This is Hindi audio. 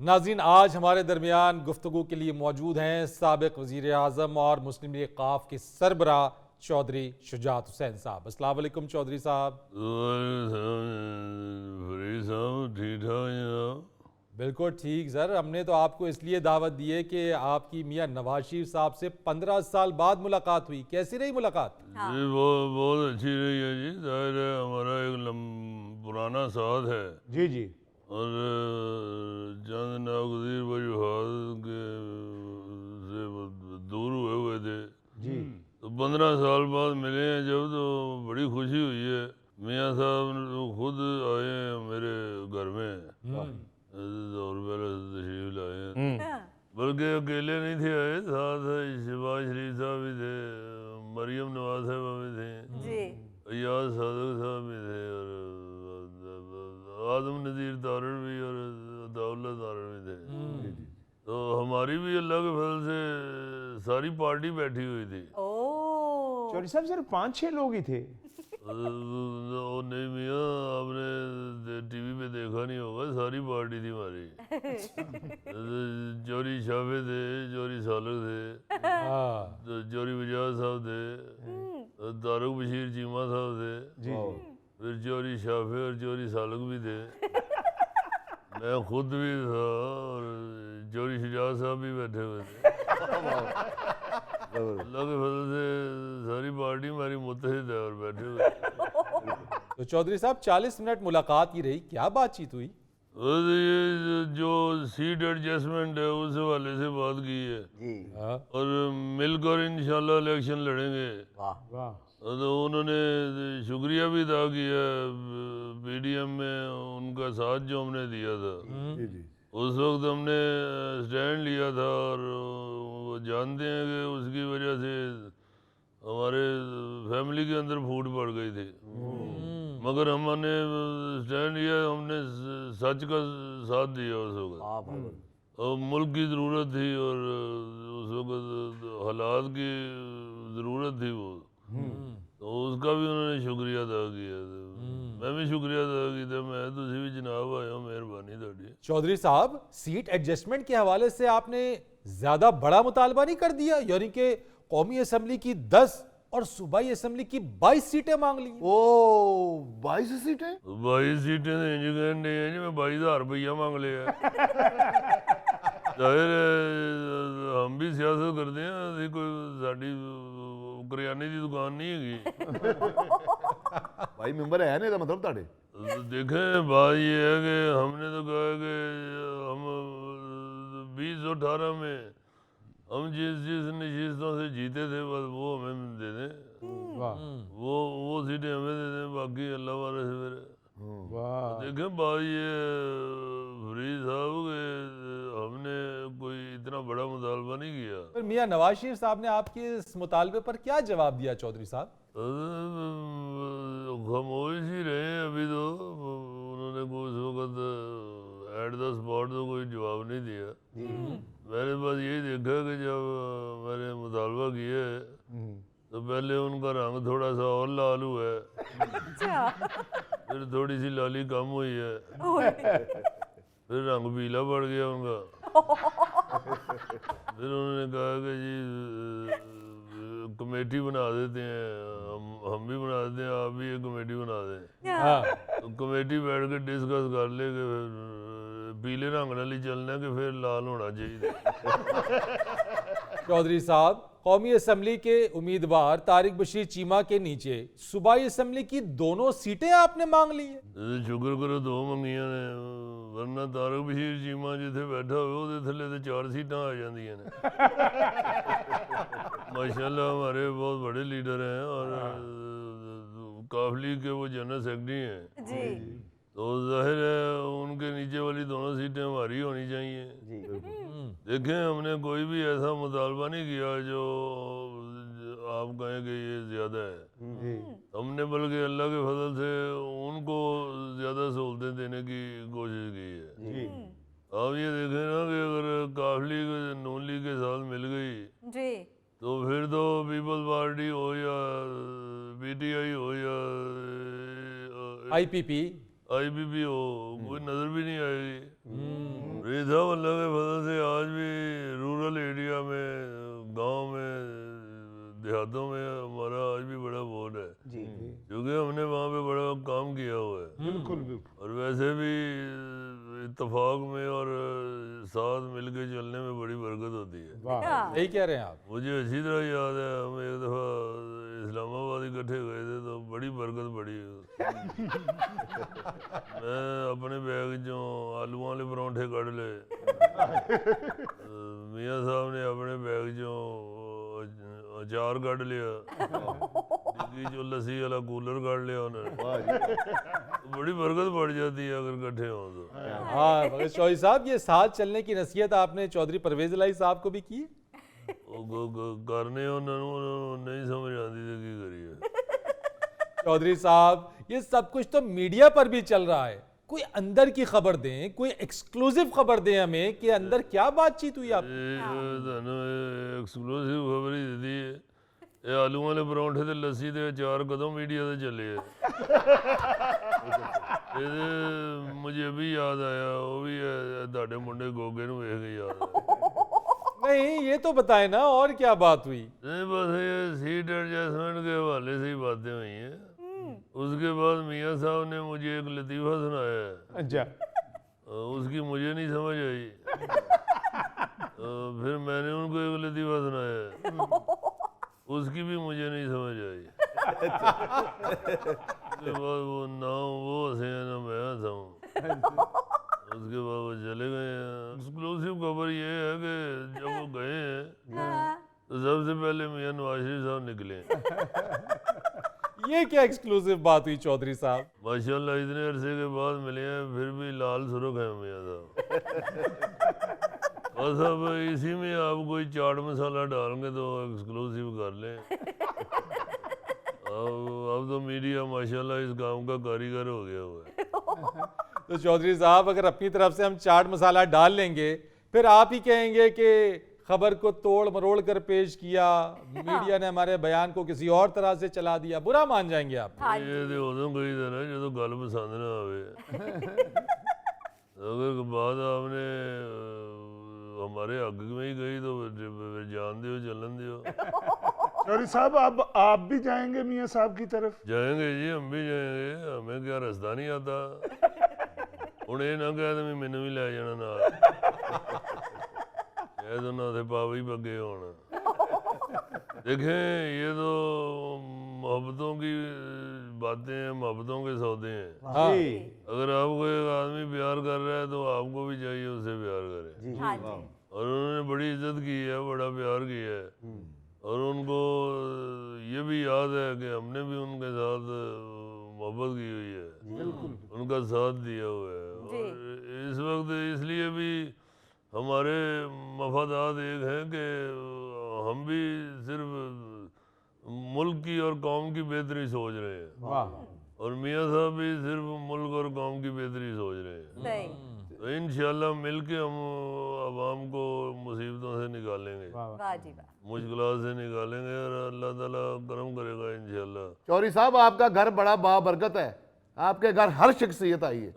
नाज़रीन, आज हमारे दरमियान गुफ्तगू के लिए मौजूद हैं साबिक़ वज़ीर आज़म और मुस्लिम लीग क़ाफ के सरबरा चौधरी शुजात हुसैन साहब। अस्सलाम वालेकुम चौधरी साहब। ठीक ठाक। बिल्कुल ठीक सर, हमने तो आपको इसलिए दावत दी है कि आपकी मियाँ नवाज शरीफ साहब से 15 साल बाद मुलाकात हुई। कैसी रही मुलाकात? हाँ। जी बहुत अच्छी रही है जी। जाहिर है हमारा एक पुराना साथ है जी जी। और चंद नागज़ीर वजूहात के से दूर हुए थे जी। तो 15 साल बाद मिले हैं जब, तो बड़ी खुशी हुई है। मियाँ साहब खुद आए हैं मेरे घर में और पहले तशरीफ लाए हैं, बल्कि अकेले नहीं थे आए, साथ शहबाज शरीफ साहब भी थे, मरियम नवाज साहब भी थे, अयाज सादक साहब भी थे और आदम नज़ीर तारड़ भी और अताउल्लाह तारड़ भी थे। तो हमारी भी अल्लाह के फजल से सारी पार्टी बैठी हुई थी। चौधरी साहब सिर्फ 5-6 लोग ही थे। नहीं मियाँ, आपने टीवी पे देखा नहीं होगा, सारी पार्टी थी हमारी। चौधरी शाफे थे, चौधरी सालक थे, चौधरी वजाज साहब थे, तारुक बशीर चीमा साहब थे, जी जी। फिर चौधरी शाफे और चौधरी सालक भी थे, मैं खुद भी था और चौधरी शुजात साहब भी बैठे हुए थे। अल्लाह के फजल से सारी पार्टी हमारी मुत्तहिद है और बैठे हुए। तो चौधरी साहब 40 मिनट मुलाकात की रही, क्या बातचीत हुई? ये जो सीट एडजस्टमेंट है उस हवाले से बात की है जी। और मिलकर इंशाल्लाह इलेक्शन लड़ेंगे। वाह वाह। तो उन्होंने शुक्रिया भी अदा किया पीडीएम में उनका साथ जो हमने दिया था। जी जी। उस वक्त हमने स्टैंड लिया था और वो जानते हैं कि उसकी वजह से हमारे फैमिली के अंदर फूट पड़ गई थी, मगर हमने स्टैंड लिया, हमने सच का साथ दिया उस वक्त। और मुल्क की ज़रूरत थी और उस वक्त हालात की ज़रूरत थी वो, तो उसका भी उन्होंने शुक्रिया अदा किया। मैं भी शुक्रिया अदा किया, मैं तुझे भी जनाब आया, मेहरबानी थोड़ी। चौधरी साहब, सीट एडजस्टमेंट के हवाले से आपने ज्यादा बड़ा मुतालबा नहीं कर दिया? यानी कि कौमी असम्बली की 10 और सूबाई असम्बली की 22 सीटें मांग ली। ओ 22 सीटें। 22 सीटें तो इंज कहने हैं जी, मैं 22,000 रुपया मांग लिया। जाहिर है हम भी सियासत करते हैं, अभी कोई साड़ी करियाने की दुकान नहीं है। भाई मेंबर है नहीं, मतलब ताड़े देखें, बात ये है कि हमने तो कहा कि हम 2018 में हम जिस जिस नशिस्तों से जीते थे बस वो हमें दे दें, वो सीटें हमें दे दें, बाकी अल्लाह वाले से फिर। देखें, बात ये फरीद साहब के हमने कोई इतना बड़ा मुतालबा नहीं किया। फिर मियाँ नवाज शरीफ साहब ने आपके इस मुतालबे पर क्या जवाब दिया चौधरी साहब? खामोश ही रहे अभी तो, उन्होंने कोई उस वक्त एट द स्पॉट तो कोई जवाब नहीं दिया। मैंने बस यही देखा कि जब मैंने मुतालबा किया है तो पहले उनका रंग थोड़ा सा और लाल हुआ है, फिर थोड़ी सी लाली कम हुई है, फिर रंग पीला पड़ गया उनका। फिर उन्होंने कहा कि जी कमेटी बना देते हैं, हम भी बना देते हैं, आप भी एक कमेटी बना दें। तो कमेटी बैठ के डिस्कस कर ले कि पीले रंग नाल ही चलना कि फिर लाल होना चाहिए। चौधरी साहब, कौमी असम्बली के उम्मीदवार तारिक बशीर चीमा के नीचे सूबाई असम्बली की दोनों सीटें आपने मांग ली है। शुक्र करो दो मंगियां ने, वरना तारिक बशीर चीमा जिथे बैठा हो थले तो 4 सीटां आ जांदियां ने। माशाल्लाह हमारे बहुत बड़े लीडर हैं और काफली के वो जनरल सेक्रेटरी हैं, तो जाहिर है उनके नीचे वाली दोनों सीटें हमारी होनी चाहिए। देखें, हमने कोई भी ऐसा मुतालबा नहीं किया जो आप कहें कि ये ज़्यादा है। हमने बल्कि अल्लाह के फजल से उनको ज़्यादा सहूलतें देने की कोशिश की है। आप ये देखें ना कि अगर काफली नून लीग के साथ मिल गई तो फिर तो पीपल्स पार्टी हो या पीटीआई हो या आईपीपी IBP हो, कोई नजर भी नहीं आएगी। ये साहब अल्लाह के फजल से आज भी रूरल एरिया में, गांव में, देहातों में हमारा आज भी बड़ा वोट है, जी क्योंकि हमने वहाँ पे बड़ा काम किया हुआ है। बिल्कुल बिल्कुल। और वैसे भी इत्तेफाक में और साथ मिलके चलने में बड़ी बरकत होती है। वाह यही कह रहे हैं आप। मुझे अच्छी तरह याद है, हम एक दफ़ा इस्लामाबाद इकट्ठे गए थे तो बड़ी बरकत पड़ी। मैं अपने बैग चो आलू वाले परांठे कढ़ ले, मियाँ साहब ने अपने बैग चो अचार कढ़ लिया, डिग्गी चो लस्सी वाला कूलर कढ़ लिया उन्होंने। तो बड़ी बरकत पड़ जाती है अगर इकट्ठे हों तो। हाँ मगर चौधरी साहब, ये साथ चलने की नसीहत आपने चौधरी परवेज इलाही साहब को भी की है? करने उन्होंने नहीं समझ आती थी की करिए। चौधरी साहब, ये सब कुछ तो मीडिया पर भी चल रहा है, कोई अंदर की खबर दें, कोई एक्सक्लूसिव खबर दें हमें कि अंदर क्या बातचीत हुई आप। एक्सक्लूसिव खबर ही दी है। ये आलू वाले परांठे ते लस्सी ते अचार कदों मीडिया ते चले है। मुझे अभी याद आया, वो भी ਤੁਹਾਡੇ मुंडे गोगे ਨੂੰ ਵੇਖ ਕੇ याद आया। नहीं, ये तो बताएं ना और क्या बात हुई। नहीं बस ये सीट एडजस्टमेंट के हवाले से ही बातें हुई हैं। उसके बाद मियाँ साहब ने मुझे एक लतीफ़ा सुनाया है, अच्छा उसकी मुझे नहीं समझ आई। फिर मैंने उनको एक लतीफ़ा सुनाया, उसकी भी मुझे नहीं समझ आई। उसके बाद वो ना वो हंसे हैं ना मैं हंसा हूँ। उसके बाद वो चले गए हैं। एक्सक्लूसिव खबर ये है कि जब वो गए हैं तो सबसे पहले मियाँ नवाज शरीफ साहब निकले। ये क्या एक्सक्लूसिव बात हुई चौधरी साहब? माशाल्लाह इतने अरसे के बाद मिले हैं, फिर भी लाल सुर्ख है मियाँ साहब। बस अब इसी में आप कोई चाट मसाला डालेंगे तो एक्सक्लूसिव कर लें। अब तो मीडिया माशाल्लाह इस काम का कारीगर हो गया हुआ है। तो चौधरी साहब, अगर अपनी तरफ से हम चाट मसाला डाल लेंगे फिर आप ही कहेंगे कि खबर को तोड़ मरोड़ कर पेश किया, मीडिया ने हमारे बयान को किसी और तरह से चला दिया, बुरा मान जाएंगे आप। ये तो उदों कही था ना जो गल पसंद ना आवे। अगर बात आपने हमारे हक में ही गई तो फिर जान दियो, चलन दियो। चौधरी साहब अब आप भी जाएंगे मियाँ साहब की तरफ? जाएंगे जी, हम भी जाएंगे, हमें क्या रास्ता नहीं आता। ਹੁਣ ਇਹ ਨਾ ਕਹਿ ਦੇ ਮੈਨੂੰ ਵੀ ਲੈ ਜਾਣਾ ਨਾਲ, ਇਹ दोनों से पावी बगे होना। देखें ये तो मोहब्बतों की बातें हैं, मोहब्बतों के सौदे हैं। हाँ। अगर आपको एक आदमी प्यार कर रहा है तो आपको भी चाहिए उससे प्यार करे। और उन्होंने बड़ी इज्जत की है, बड़ा प्यार किया है, और उनको ये भी याद है कि हमने भी उनके साथ मोहब्बत की हुई है, उनका साथ दिया हुआ है। और इस वक्त इसलिए भी हमारे मफादात एक हैं कि हम भी सिर्फ मुल्क की और कौम की बेहतरी सोच रहे हैं, और मियाँ साहब भी सिर्फ मुल्क और कौम की बेहतरी सोच रहे हैं। तो इंशाल्लाह मिल के हम आवाम को मुसीबतों से निकालेंगे, मुश्किलात से निकालेंगे, और अल्लाह ताला करम करेगा इंशाल्लाह। चौधरी साहब, आपका घर बड़ा बाबरकत है, आपके घर हर शख्सियत आई है।